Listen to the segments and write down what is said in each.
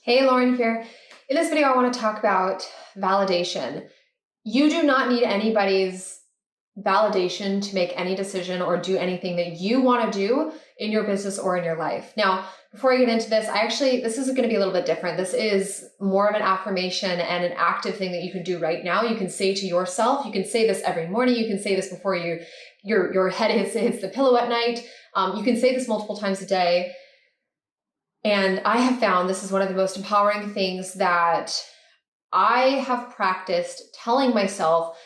Hey, Lauren here. In this video, I want to talk about validation. You do not need anybody's validation to make any decision or do anything that you want to do in your business or in your life. Now, before I get into this, this is going to be a little bit different. This is more of an affirmation and an active thing that you can do right now. You can say to yourself, you can say this every morning. You can say this before your head hits the pillow at night. You can say this multiple times a day. And I have found this is one of the most empowering things that I have practiced telling myself,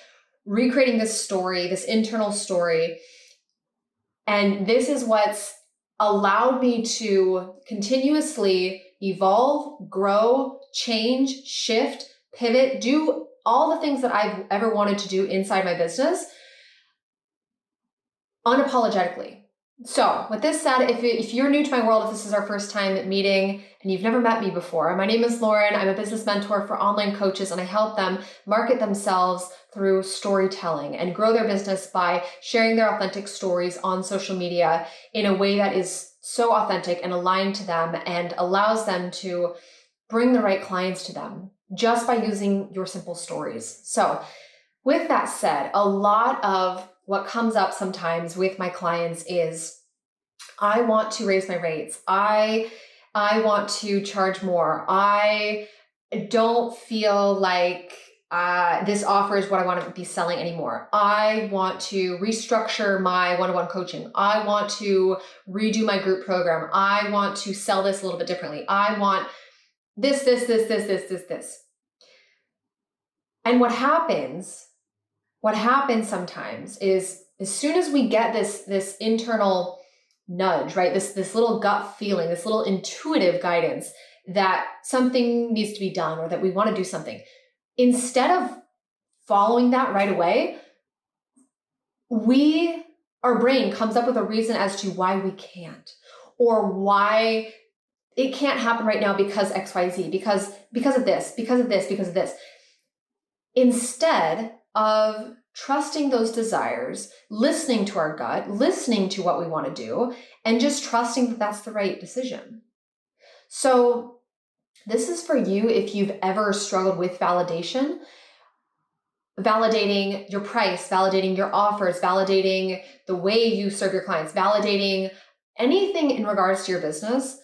recreating this story, this internal story. And this is what's allowed me to continuously evolve, grow, change, shift, pivot, do all the things that I've ever wanted to do inside my business unapologetically. So with this said, if you're new to my world, if this is our first time meeting and you've never met me before, my name is Lauren. I'm a business mentor for online coaches, and I help them market themselves through storytelling and grow their business by sharing their authentic stories on social media in a way that is so authentic and aligned to them and allows them to bring the right clients to them just by using your simple stories. So with that said, a lot of what comes up sometimes with my clients is, I want to raise my rates. I want to charge more. I don't feel like this offer is what I want to be selling anymore. I want to restructure my one-on-one coaching. I want to redo my group program. I want to sell this a little bit differently. I want this. And what happens sometimes is, as soon as we get this internal nudge, right? This little gut feeling, this little intuitive guidance that something needs to be done or that we want to do something, instead of following that right away, our brain comes up with a reason as to why we can't, or why it can't happen right now because XYZ, because of this. Instead of trusting those desires, listening to our gut, listening to what we want to do, and just trusting that that's the right decision. So this is for you if you've ever struggled with validation, validating your price, validating your offers, validating the way you serve your clients, validating anything in regards to your business.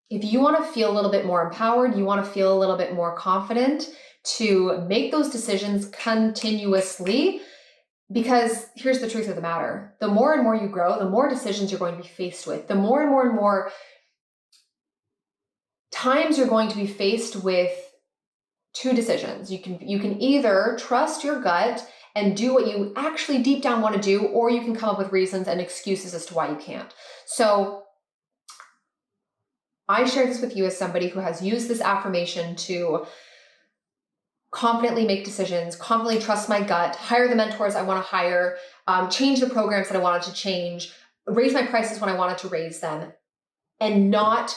If you want to feel a little bit more empowered, you want to feel a little bit more confident to make those decisions continuously, because here's the truth of the matter. The more and more you grow, the more decisions you're going to be faced with, the more and more times you're going to be faced with two decisions. You can either trust your gut and do what you actually deep down want to do, or you can come up with reasons and excuses as to why you can't. So I share this with you as somebody who has used this affirmation to confidently make decisions, confidently trust my gut, hire the mentors I want to hire, change the programs that I wanted to change, raise my prices when I wanted to raise them, and not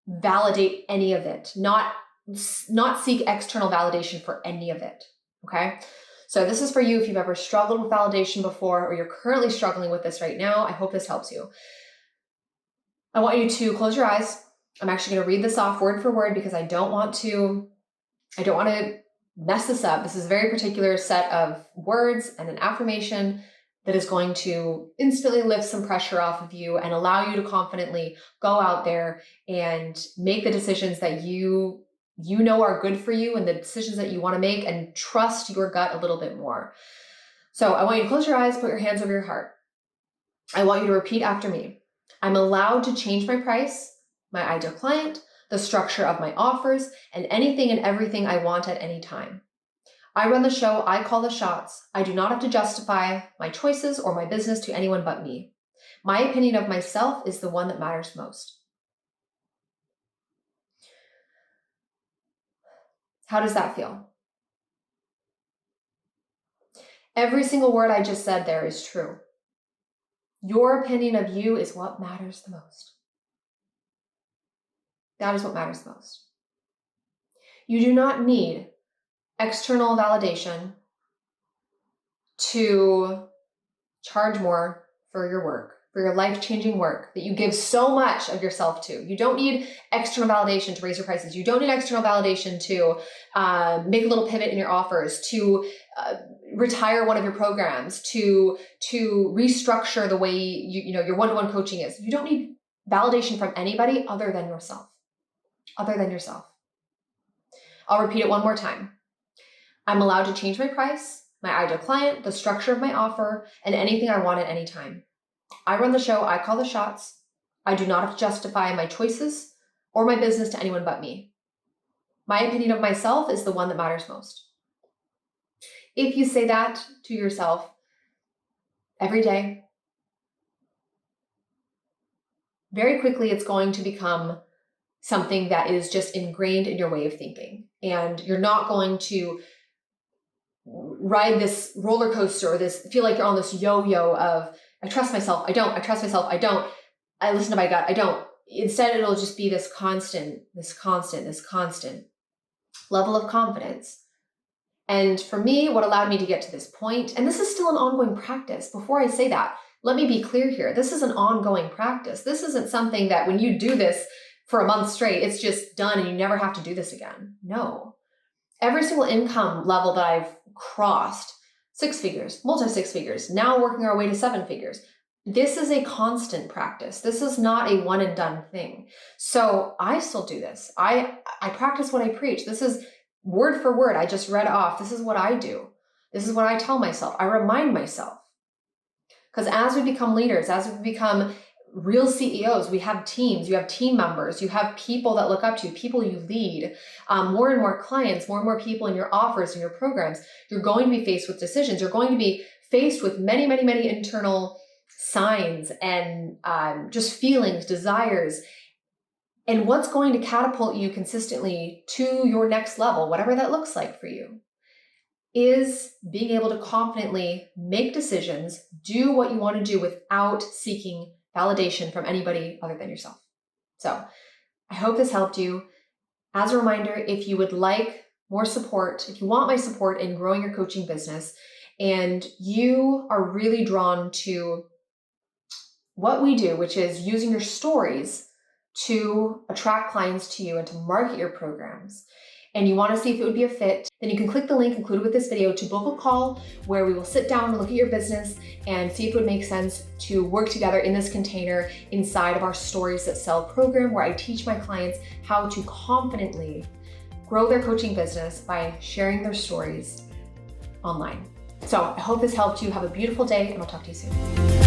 validate any of it, not seek external validation for any of it, okay? So this is for you if you've ever struggled with validation before, or you're currently struggling with this right now. I hope this helps you. I want you to close your eyes. I'm actually going to read this off word for word because I don't want to mess this up. This is a very particular set of words and an affirmation that is going to instantly lift some pressure off of you and allow you to confidently go out there and make the decisions that you know are good for you and the decisions that you want to make, and trust your gut a little bit more. So I want you to close your eyes, put your hands over your heart. I want you to repeat after me. I'm allowed to change my price, my ideal client, the structure of my offers, and anything and everything I want at any time. I run the show, I call the shots. I do not have to justify my choices or my business to anyone but me. My opinion of myself is the one that matters most. How does that feel? Every single word I just said there is true. Your opinion of you is what matters the most. That is what matters most. You do not need external validation to charge more for your work. for your life-changing work that you give so much of yourself to. You don't need external validation to raise your prices. You don't need external validation to make a little pivot in your offers, to retire one of your programs, to restructure the way your one-to-one coaching is. You don't need validation from anybody other than yourself. Other than yourself. I'll repeat it one more time. I'm allowed to change my price, my ideal client, the structure of my offer, and anything I want at any time. I run the show, I call the shots. I do not have to justify my choices or my business to anyone but me. My opinion of myself is the one that matters most. If you say that to yourself every day, very quickly it's going to become something that is just ingrained in your way of thinking. And you're not going to ride this roller coaster or feel like you're on this yo-yo of, I trust myself, I don't, I trust myself, I don't, I listen to my gut, I don't. Instead, it'll just be this constant level of confidence. And for me, what allowed me to get to this point, and this is still an ongoing practice. Before I say that, let me be clear here. This is an ongoing practice. This isn't something that when you do this for a month straight, it's just done and you never have to do this again. No. Every single income level that I've crossed, 6 figures, multi-6 figures, now working our way to 7 figures. This is a constant practice. This is not a one and done thing. So I still do this. I practice what I preach. This is word for word. I just read off. This is what I do. This is what I tell myself. I remind myself. Because as we become leaders, as we become real CEOs, we have teams, you have team members, you have people that look up to you, people you lead, more and more clients, more and more people in your offers and your programs. You're going to be faced with decisions. You're going to be faced with many, many, many internal signs and just feelings, desires. And what's going to catapult you consistently to your next level, whatever that looks like for you, is being able to confidently make decisions, do what you want to do without seeking validation from anybody other than yourself. So I hope this helped you. As a reminder, if you would like more support, if you want my support in growing your coaching business, and you are really drawn to what we do, which is using your stories to attract clients to you and to market your programs, and you want to see if it would be a fit, then you can click the link included with this video to book a call where we will sit down and look at your business and see if it would make sense to work together in this container inside of our Stories That Sell program, where I teach my clients how to confidently grow their coaching business by sharing their stories online. So I hope this helped you. Have a beautiful day, and I'll talk to you soon.